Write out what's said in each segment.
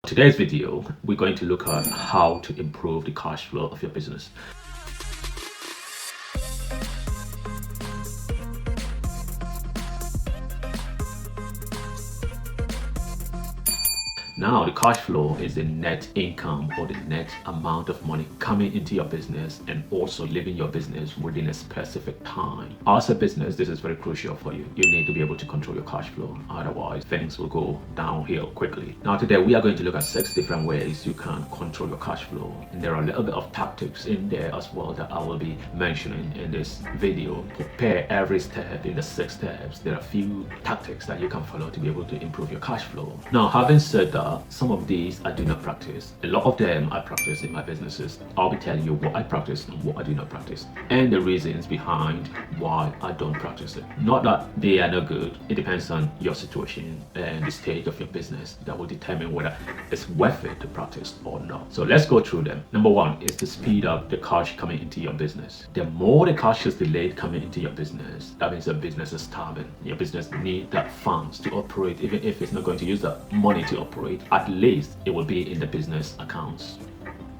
Today's video, we're going to look at how to improve the cash flow of your business. Now, the cash flow is the net income or the net amount of money coming into your business and also leaving your business within a specific time. As a business, this is very crucial for you. You need to be able to control your cash flow. Otherwise, things will go downhill quickly. Now, today we are going to look at 6 different ways you can control your cash flow. And there are a little bit of tactics in there as well that I will be mentioning in this video. Prepare every step in the 6 steps. There are a few tactics that you can follow to be able to improve your cash flow. Now, having said that, some of these I do not practice. A lot of them I practice in my businesses. I'll be telling you what I practice and what I do not practice, and the reasons behind why I don't practice it. Not that they are no good. It depends on your situation and the stage of your business that will determine whether it's worth it to practice or not. So let's go through them. Number 1 is to speed up the cash coming into your business. The more the cash is delayed coming into your business, that means your business is starving. Your business needs that funds to operate. Even if it's not going to use that money to operate, at least it will be in the business accounts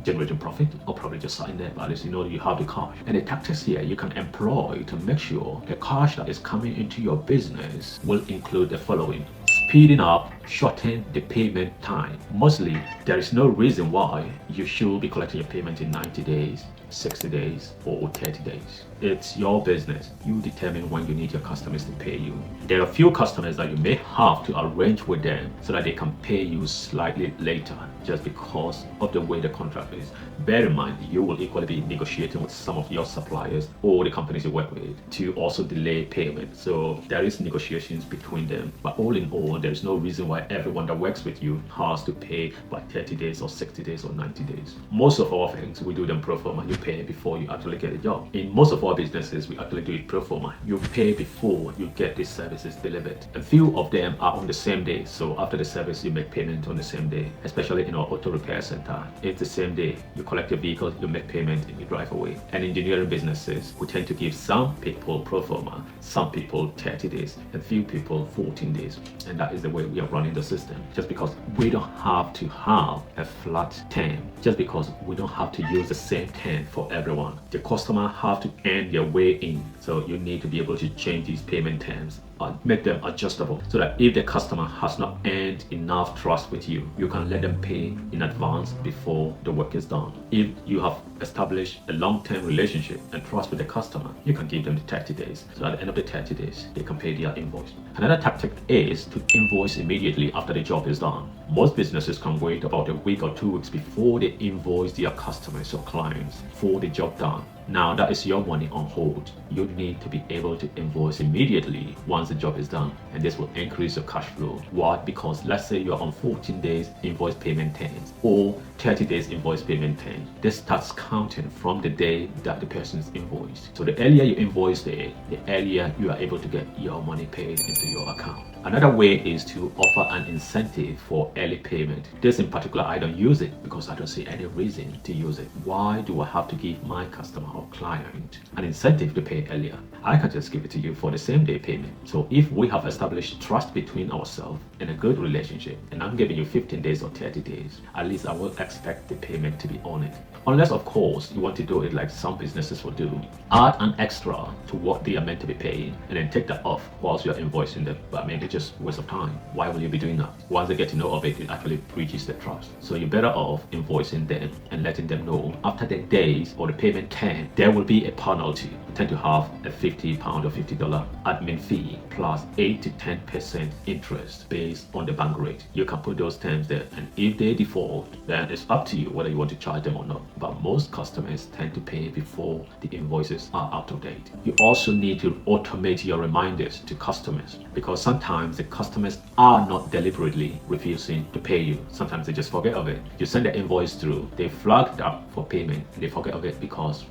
generating profit, or probably just sitting there, but at least you know you have the cash. And the tactics here you can employ to make sure the cash that is coming into your business will include the following: speeding up, shorten the payment time. Mostly, there is no reason why you should be collecting your payment in 90 days, 60 days, or 30 days. It's your business. You determine when you need your customers to pay you. There are a few customers that you may have to arrange with them so that they can pay you slightly later just because of the way the contract is. Bear in mind, you will equally be negotiating with some of your suppliers or the companies you work with to also delay payment. So there is negotiations between them. But all in all, there is no reason why everyone that works with you has to pay by 30 days or 60 days or 90 days. Most of our things, we do them pro forma. You pay before you actually get a job. In most of our businesses, we actually do it pro forma. You pay before you get the services delivered. A few of them are on the same day. So after the service, you make payment on the same day. Especially in our auto repair center, it's the same day. You collect your vehicle, you make payment, and you drive away. And engineering businesses, we tend to give some people pro forma, some people 30 days, and few people 14 days. And that is the way we are running the system. Just because we don't have to have a flat term, just because we don't have to use the same term for everyone. The customer have to earn their way in. So you need to be able to change these payment terms and make them adjustable so that if the customer has not earned enough trust with you, you can let them pay in advance before the work is done. If you have established a long-term relationship and trust with the customer, you can give them the 30 days. So at the end of the 30 days, they can pay their invoice. Another tactic is to invoice immediately after the job is done. Most businesses can wait about a week or 2 weeks before they invoice their customers or clients for the job done. Now that is your money on hold. You need to be able to invoice immediately once the job is done, and this will increase your cash flow. Why? Because let's say you're on 14 days invoice payment terms or 30 days invoice payment terms. This starts counting from the day that the person is invoiced. So the earlier you invoice the earlier you are able to get your money paid into your account. Another way is to offer an incentive for early payment. This in particular, I don't use it because I don't see any reason to use it. Why do I have to give my customer or client an incentive to pay earlier? I can just give it to you for the same day payment. So if we have established trust between ourselves and a good relationship, and I'm giving you 15 days or 30 days, at least I will expect the payment to be on it. Unless, of course, you want to do it like some businesses will do. Add an extra to what they are meant to be paying and then take that off whilst you're invoicing them. But I mean, it's just a waste of time. Why will you be doing that? Once they get to know of it, it actually breaches the trust. So you're better off invoicing them and letting them know after the days or the payment term, there will be a penalty. We tend to have a £50 or $50 admin fee plus 8 to 10% interest based on the bank rate. You can put those terms there, and if they default, then it's up to you whether you want to charge them or not. But most customers tend to pay before the invoices are out of date. You also need to automate your reminders to customers, because sometimes the customers are not deliberately refusing to pay you. Sometimes they just forget of it. You send the invoice through, they flagged up for payment, and they forget of it because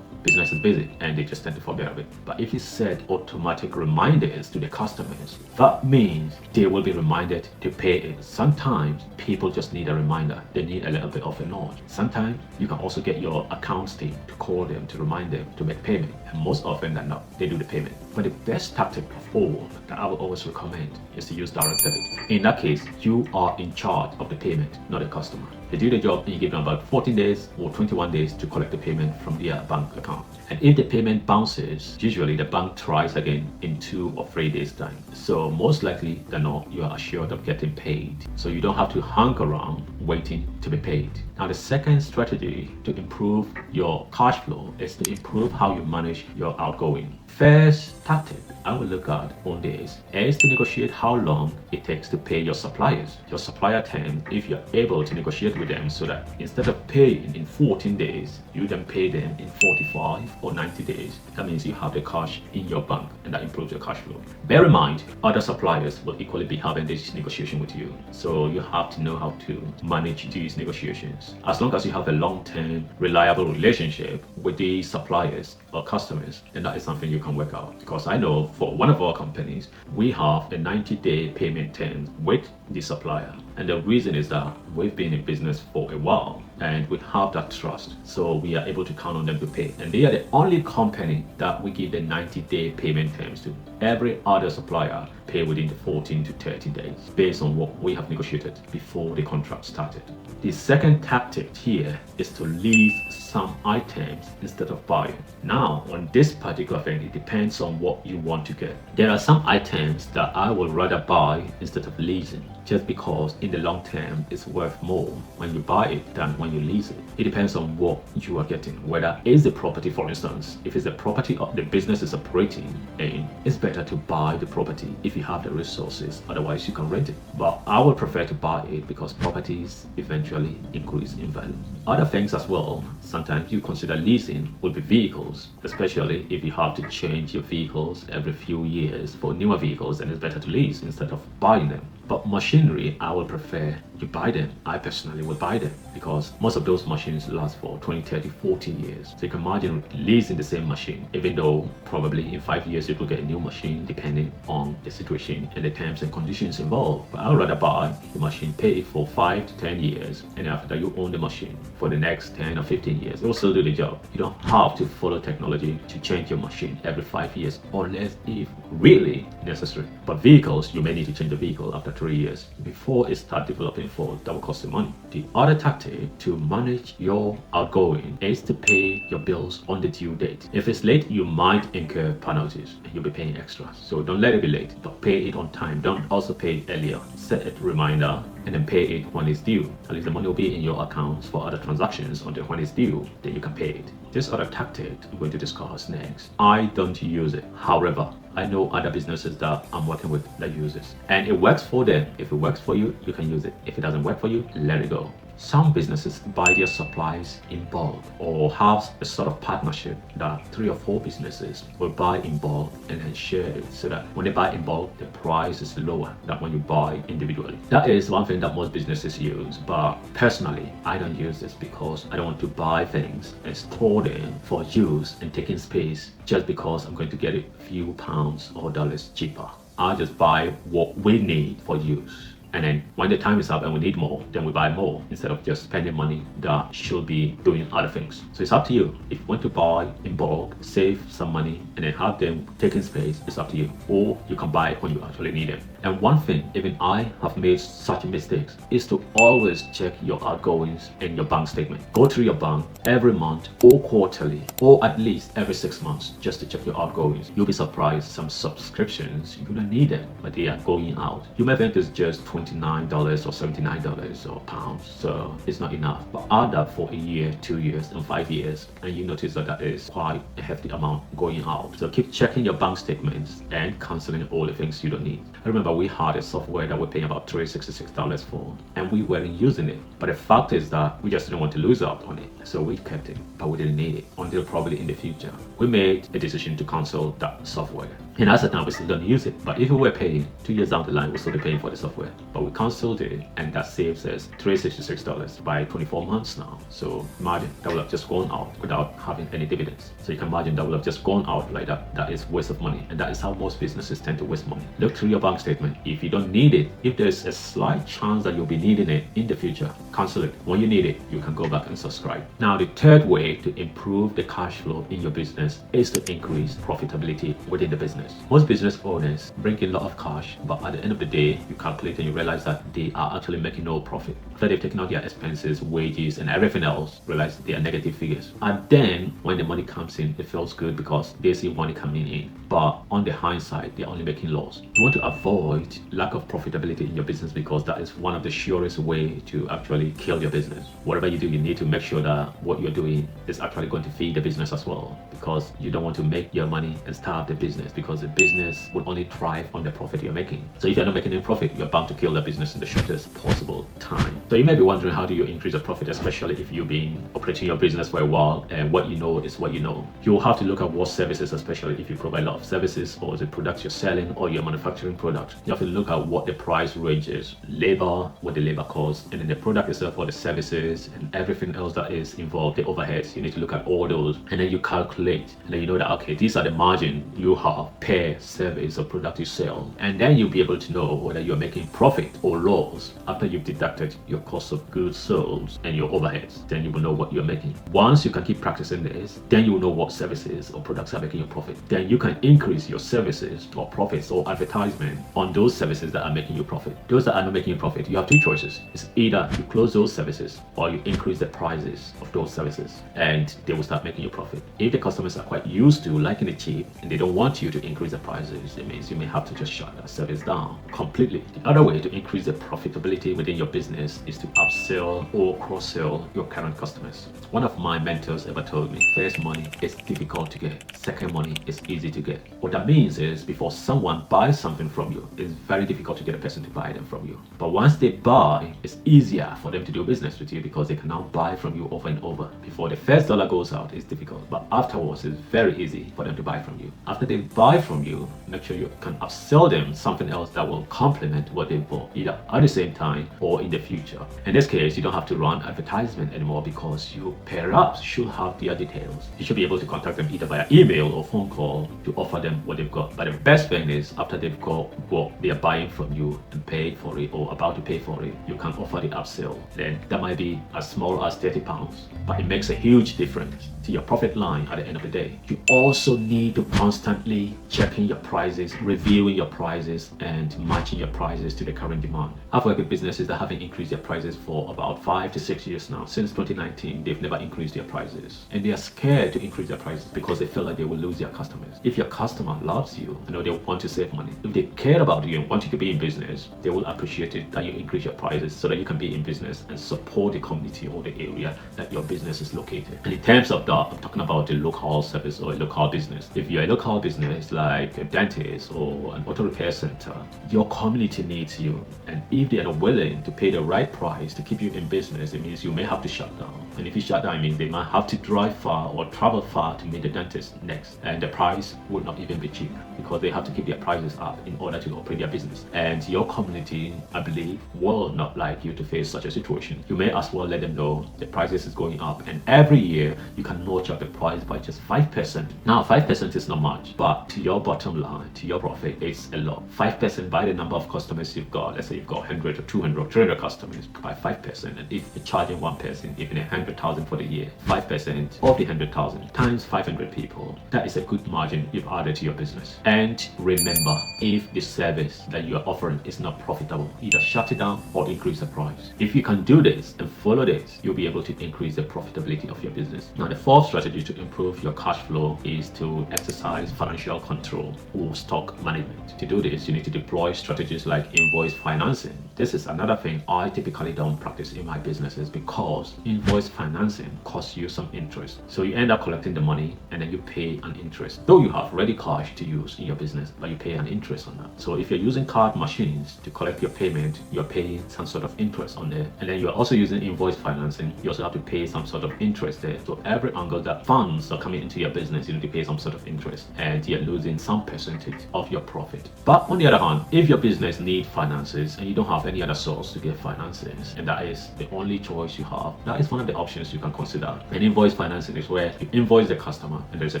business is busy and they just tend to forget of it. But if you set automatic reminders to the customers, that means they will be reminded to pay it. Sometimes people just need a reminder. They need a little bit of a nudge. Sometimes you can also get your accounts team to call them to remind them to make payment. And most often than not, they do the payment. But the best tactic of all that I would always recommend is to use direct debit. In that case, you are in charge of the payment, not the customer. They do the job and you give them about 14 days or 21 days to collect the payment from their bank account. And if the payment bounces, usually the bank tries again in 2 or 3 days time. So most likely than not, you are assured of getting paid. So you don't have to hang around waiting to be paid. Now the second strategy to improve your cash flow is to improve how you manage your outgoing. First tactic I will look at on this is to negotiate how long it takes to pay your suppliers. Your supplier term, if you're able to negotiate with them so that instead of paying in 14 days, you then pay them in 45 or 90 days. That means you have the cash in your bank and that improves your cash flow. Bear in mind, other suppliers will equally be having this negotiation with you. So you have to know how to manage these negotiations. As long as you have a long-term, reliable relationship with these suppliers or customers, then that is something you can work out. Because I know for one of our companies, we have a 90-day payment term with the supplier. And the reason is that we've been in business for a while and we have that trust. So we are able to count on them to pay. And they are the only company that we give the 90-day payment terms to. Every other supplier pay within the 14 to 30 days based on what we have negotiated before the contract started. The second tactic here is to lease some items instead of buying. Now, on this particular thing, it depends on what you want to get. There are some items that I would rather buy instead of leasing, just because in the long term it's worth more when you buy it than when you lease it. It depends on what you are getting, whether it's the property, for instance. If it's the property of the business is operating in, it's better to buy the property if you have the resources, otherwise you can rent it. But I would prefer to buy it because properties eventually increase in value. Other things as well, sometimes you consider leasing will be vehicles, especially if you have to change your vehicles every few years. For newer vehicles, then it's better to lease instead of buying them. But machinery, I would prefer you buy them. I personally would buy them because most of those machines last for 20, 30, 40 years. So you can imagine leasing the same machine, even though probably in 5 years you will get a new machine depending on the situation and the terms and conditions involved. But I would rather buy the machine, pay it for 5 to 10 years, and after that you own the machine for the next 10 or 15 years. It will still do the job. You don't have to follow technology to change your machine every 5 years unless if really necessary. But vehicles, you may need to change the vehicle after 3 years before it starts developing for that will cost you money. The other tactic to manage your outgoing is to pay your bills on the due date. If it's late, you might incur penalties and you'll be paying extra. So don't let it be late, but pay it on time. Don't also pay it earlier. Set a reminder and then pay it when it's due. At least the money will be in your accounts for other transactions until when it's due, then you can pay it. This other tactic I'm going to discuss next. I don't use it. However, I know other businesses that I'm working with that use this. And it works for them. If it works for you, you can use it. If it doesn't work for you, let it go. Some businesses buy their supplies in bulk or have a sort of partnership that 3 or 4 businesses will buy in bulk and then share it so that when they buy in bulk, the price is lower than when you buy individually. That is one thing that most businesses use, but personally, I don't use this because I don't want to buy things and store them for use and taking space just because I'm going to get it a few pounds or dollars cheaper. I just buy what we need for use. And then when the time is up and we need more, then we buy more instead of just spending money that should be doing other things. So it's up to you. If you want to buy in bulk, save some money, and then have them taking space, it's up to you. Or you can buy it when you actually need them. And one thing, even I have made such mistakes, is to always check your outgoings in your bank statement. Go through your bank every month or quarterly, or at least every 6 months, just to check your outgoings. You'll be surprised some subscriptions, you don't need them, but they are going out. You may think it's just $29 or $79 or pounds, so it's not enough. But add that for a year, 2 years, and 5 years, and you notice that that is quite a hefty amount going out. So keep checking your bank statements and canceling all the things you don't need. I remember we had a software that we're paying about $366 for, and we weren't using it. But the fact is that we just didn't want to lose out on it, so we kept it, but we didn't need it until probably in the future. We made a decision to cancel that software. And as of now, we still don't use it. But if we were paying 2 years down the line, we'll still be paying for the software. But we canceled it, and that saves us $366 by 24 months now. So imagine that will have just gone out without having any dividends. So you can imagine that will have just gone out like that. That is waste of money. And that is how most businesses tend to waste money. Look through your bank statement. If you don't need it, if there's a slight chance that you'll be needing it in the future, cancel it. When you need it, you can go back and subscribe. Now, the third way to improve the cash flow in your business is to increase profitability within the business. Most business owners bring in a lot of cash, but at the end of the day, you calculate and you realize that they are actually making no profit. After they've taken out their expenses, wages, and everything else, realize they are negative figures. And then when the money comes in, it feels good because they see money coming in. But on the hindsight, they're only making loss. You want to avoid lack of profitability in your business because that is one of the surest way to actually kill your business. Whatever you do, you need to make sure that what you're doing is actually going to feed the business as well, because you don't want to make your money and starve the business, because the business will only thrive on the profit you're making. So if you're not making any profit, you're bound to kill the business in the shortest possible time. So you may be wondering, how do you increase the profit, especially if you've been operating your business for a while and what you know is what you know. You'll have to look at what services, especially if you provide a lot of services or the products you're selling or you're manufacturing products. You have to look at what the price range is, labor, what the labor costs, and then the product itself or the services and everything else that is involved, the overheads. You need to look at all those, and then you calculate, and then you know that, okay, these are the margin you have per service or product you sell. And then you'll be able to know whether you're making profit or loss after you've deducted your cost of goods sold and your overheads. Then you will know what you're making. Once you can keep practicing this, then you will know what services or products are making you profit. Then you can increase your services or profits or advertisement on those services that are making you profit. Those that are not making you profit, you have two choices. It's either you close those services or you increase the prices of those services, and they will start making you profit. If the customers are quite used to liking it cheap and they don't want you to increase the prices, it means you may have to just shut that service down completely. The other way to increase the profitability within your business is to upsell or cross-sell your current customers. One of my mentors ever told me, first money is difficult to get, second money is easy to get. What that means is, before someone buys something from you, it's very difficult to get a person to buy them from you. But once they buy, it's easier for them to do business with you because they can now buy from you over and over. Before the first dollar goes out, it's difficult, but afterwards it's very easy for them to buy from you. After they buy from you, make sure you can upsell them something else that will complement what they bought, either at the same time or in the future. In this case, you don't have to run advertisement anymore because you perhaps should have their details. You should be able to contact them either via email or phone call to offer them what they've got. But the best thing is, after they've got what they're buying from you and paid for it or about to pay for it, you can offer the upsell. Then that might be as small as £30, but it makes a huge difference to your profit line at the end of the day. You also need to constantly checking your prices, reviewing your prices, and matching your prices to the current demand. I've worked with businesses that haven't increased their prices for about 5 to 6 years now. Since 2019, they've never increased their prices, and they are scared to increase their prices because they feel like they will lose their customers. If your customer loves you, they want to save money. If they care about you and want you to be in business, they will appreciate it that you increase your prices so that you can be in business and support the community or the area that your business is located. And in terms of that, I'm talking about a local service or a local business. If you're a local business like a dentist or an auto repair center, your community needs you. And if they are not willing to pay the right price to keep you in business, it means you may have to shut down. And if you shut down, it means they might have to drive far or travel far to meet the dentist next. And the price will not even be cheap because they have to keep their prices up in order to operate their business. And your community, I believe, will not like you to face such a situation. You may as well let them know the prices is going up, and every year you can notch up the price by just 5%. Now, 5% is not much, but to your bottom line, to your profit, it's a lot. 5% by the number of customers you've got. Let's say you've got 100 or 200 or 300 customers by 5%, and if you're charging one person even 100,000 for the year, 5% of the 100,000 times 500 people, that is a good margin you've added to your business. And remember, if the service that you are offering is not profitable, either shut it down or increase the price. If you can do this and follow this, you'll be able to increase the profitability of your business. Now, the fourth strategy to improve your cash flow is to exercise financial control or stock management. To do this, you need to deploy strategies like invoice financing. This is another thing I typically don't practice in my businesses because invoice financing costs you some interest. So you end up collecting the money and then you pay an interest. Though you have ready cash to use in your business, but you pay an interest on that. So if you're using card machines to collect your payment, you're paying some sort of interest on there. And then you're also using invoice financing, you also have to pay some sort of interest there. So every angle that funds are coming into your business, you need to pay some sort of interest, and you're losing losing some percentage of your profit. But on the other hand, if your business needs finances and you don't have any other source to get finances, and that is the only choice you have, that is one of the options you can consider. And invoice financing is where you invoice the customer and there's a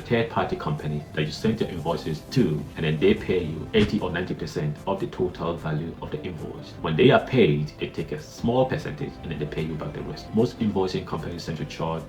third-party company that you send your invoices to, and then they pay you 80 or 90% of the total value of the invoice. When they are paid, they take a small percentage and then they pay you back the rest. Most invoicing companies tend to charge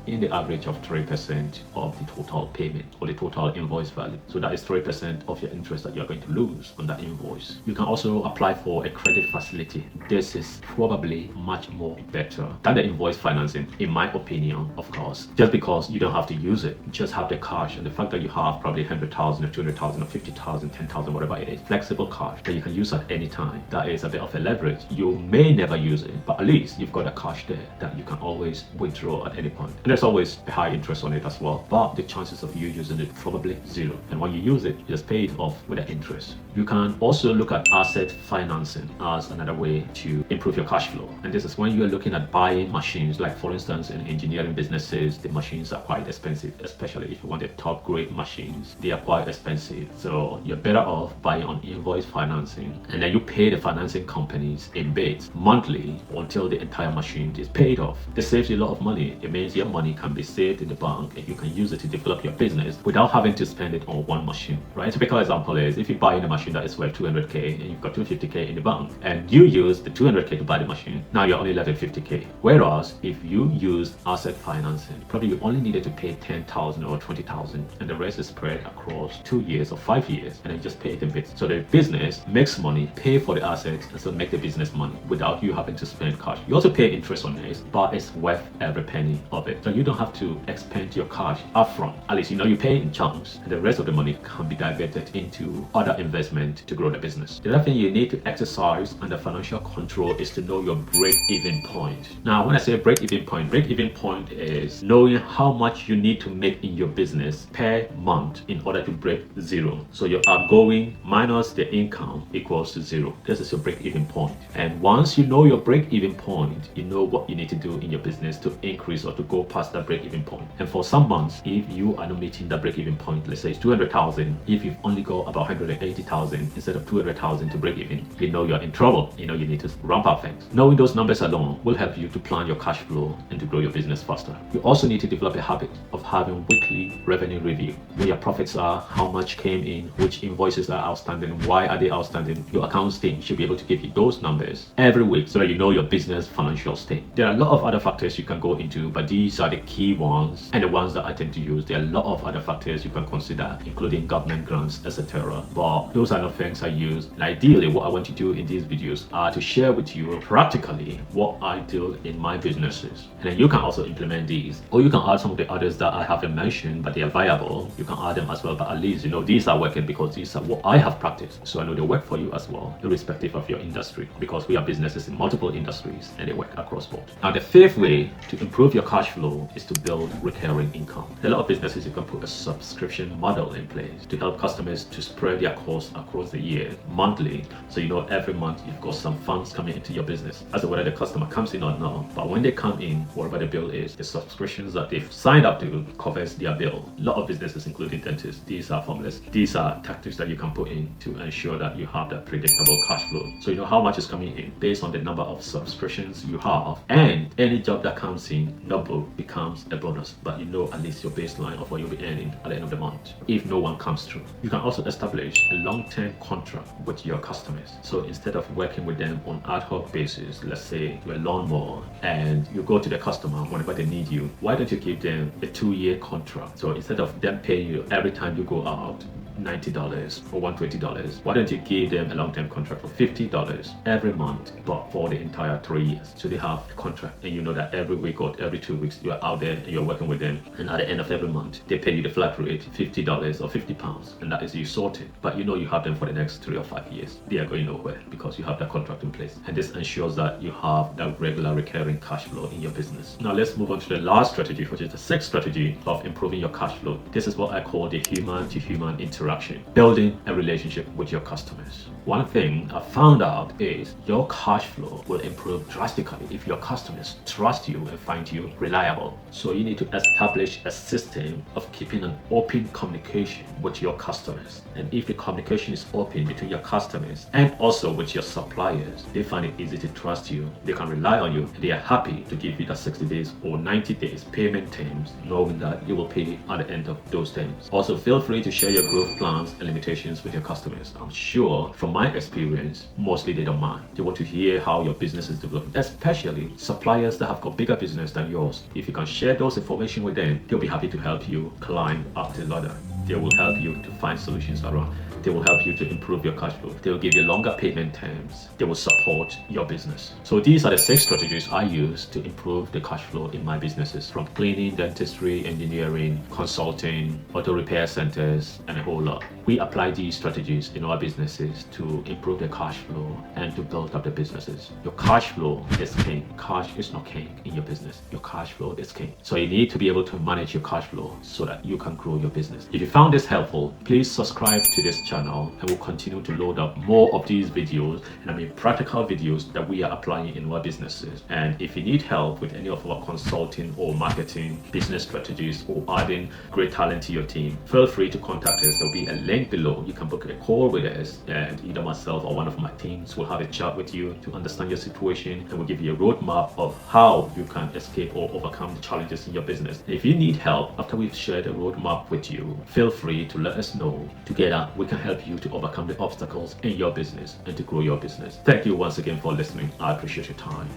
in the average of 3% of the total payment or the total invoice value. So that is 3% of your interest that you're going to lose on that invoice. You can also apply for a credit facility. This is probably much more better than the invoice financing, in my opinion, of course, just because you don't have to use it. You just have the cash, and the fact that you have probably 100,000 or 200,000 or 50,000, 10,000, whatever it is, flexible cash that you can use at any time. That is a bit of a leverage. You may never use it, but at least you've got a cash there that you can always withdraw at any point. And there's always a high interest on it as well, but the chances of you using it probably zero. And when you use it, you just pay it off with the interest. You can also look at asset financing as another way to improve your cash flow. And this is when you're looking at buying machines, like for instance, in engineering businesses, the machines are quite expensive, especially if you want the top grade machines. They are quite expensive. So you're better off buying on invoice financing, and then you pay the financing companies in bits monthly until the entire machine is paid off. This saves you a lot of money. It means your money can be saved in the bank and you can use it to develop your business without having to spend it on one machine, right? A typical example is if you buy in a machine that is worth 200k and you've got 250k in the bank, and you use the 200k to buy the machine, now you're only left with 50k. Whereas if you use asset financing, probably you only needed to pay 10,000 or 20,000, and the rest is spread across 2 years or 5 years, and then just pay it in bits. So the business makes money, pay for the assets, and so make the business money without you having to spend cash. You also pay interest on this, but it's worth every penny of it. So you don't have to expend your cash upfront. At least you know you pay in chunks, and the rest of the money can be diverted into other investment to grow the business. The other thing you need to exercise under financial control is to know your break-even point. Now, when I say break-even point is knowing how much you need to make in your business per month in order to break zero. So your outgoing minus the income equals to zero. This is your break-even point. And once you know your break-even point, you know what you need to do in your business to increase or to go past that break-even point. And for some months, if you are not meeting that break-even point, let's say it's 200,000, if you've only got about 180,000 instead of 200,000 to break even, you know you're in trouble. You know you need to ramp up things. Knowing those numbers alone will help you to plan your cash flow and to grow your business faster. You also need to develop a habit of having weekly revenue review, where your profits are, how much came in, which invoices are outstanding, why are they outstanding. Your accounts team should be able to give you those numbers every week so that you know your business financial state. There are a lot of other factors you can go into, but these are the key ones and the ones that I tend to use. There are a lot of other factors you can consider, including government grants, etc. But those are the things I use. And ideally, what I want to do in these videos are to share with you practically what I do in my businesses. And then you can also implement these, or you can add some of the others that I haven't mentioned, but they are viable. You can add them as well, but at least you know these are working because these are what I have practiced. So I know they work for you as well, irrespective of your industry, because we have businesses in multiple industries and they work across board. Now, the fifth way to improve your cash flow is to build recurring income. A lot of businesses, you can put a subscription model in place to help customers to spread their costs across the year monthly. So you know every month you've got some funds coming into your business, as to whether the customer comes in or not. But when they come in, whatever the bill is, the subscriptions that they've signed up to covers their bill. A lot of businesses, including dentists, these are formulas. These are tactics that you can put in to ensure that you have that predictable cash flow. So you know how much is coming in based on the number of subscriptions you have, and any job that comes in, double becomes a bonus, but you know at least your baseline of what you'll be earning at the end of the month if no one comes through. You can also establish a long-term contract with your customers. So instead of working with them on ad hoc basis, let's say you're a lawnmower and you go to the customer whenever they need you, why don't you give them a 2-year contract? So instead of them paying you every time you go out $90 or $120, why don't you give them a long-term contract for $50 every month, but for the entire 3 years? So they have a contract, and you know that every week or every 2 weeks you are out there and you're working with them, and at the end of every month they pay you the flat rate, $50 or £50, and that is you sorted. But you know you have them for the next 3 or 5 years. They are going nowhere because you have that contract in place, and this ensures that you have that regular recurring cash flow in your business. Now let's move on to the last strategy, which is the sixth strategy of improving your cash flow. This is what I call the human-to-human interaction interaction, building a relationship with your customers. One thing I found out is your cash flow will improve drastically if your customers trust you and find you reliable. So you need to establish a system of keeping an open communication with your customers. And if the communication is open between your customers and also with your suppliers, they find it easy to trust you, they can rely on you, and they are happy to give you the 60 days or 90 days payment terms, knowing that you will pay at the end of those terms. Also, feel free to share your growth plans and limitations with your customers. I'm sure from my experience, mostly they don't mind. They want to hear how your business is developing, especially suppliers that have got bigger business than yours. If you can share those information with them, they'll be happy to help you climb up the ladder. They will help you to find solutions around. They will help you to improve your cash flow. They will give you longer payment terms. They will support your business. So these are the 6 strategies I use to improve the cash flow in my businesses, from cleaning, dentistry, engineering, consulting, auto repair centers, and a whole lot. We apply these strategies in our businesses to improve the cash flow and to build up the businesses. Your cash flow is king. Cash is not king in your business. Your cash flow is king. So you need to be able to manage your cash flow so that you can grow your business. If you found this helpful, please subscribe to this channel, and we'll continue to load up more of these videos, and practical videos that we are applying in our businesses. And if you need help with any of our consulting or marketing business strategies or adding great talent to your team, feel free to contact us. There'll be a link below. You can book a call with us, and either myself or one of my teams will have a chat with you to understand your situation, and we'll give you a roadmap of how you can escape or overcome the challenges in your business. And if you need help after we've shared a roadmap with you, feel free to let us know. Together we can help you to overcome the obstacles in your business and to grow your business. Thank you once again for listening. I appreciate your time.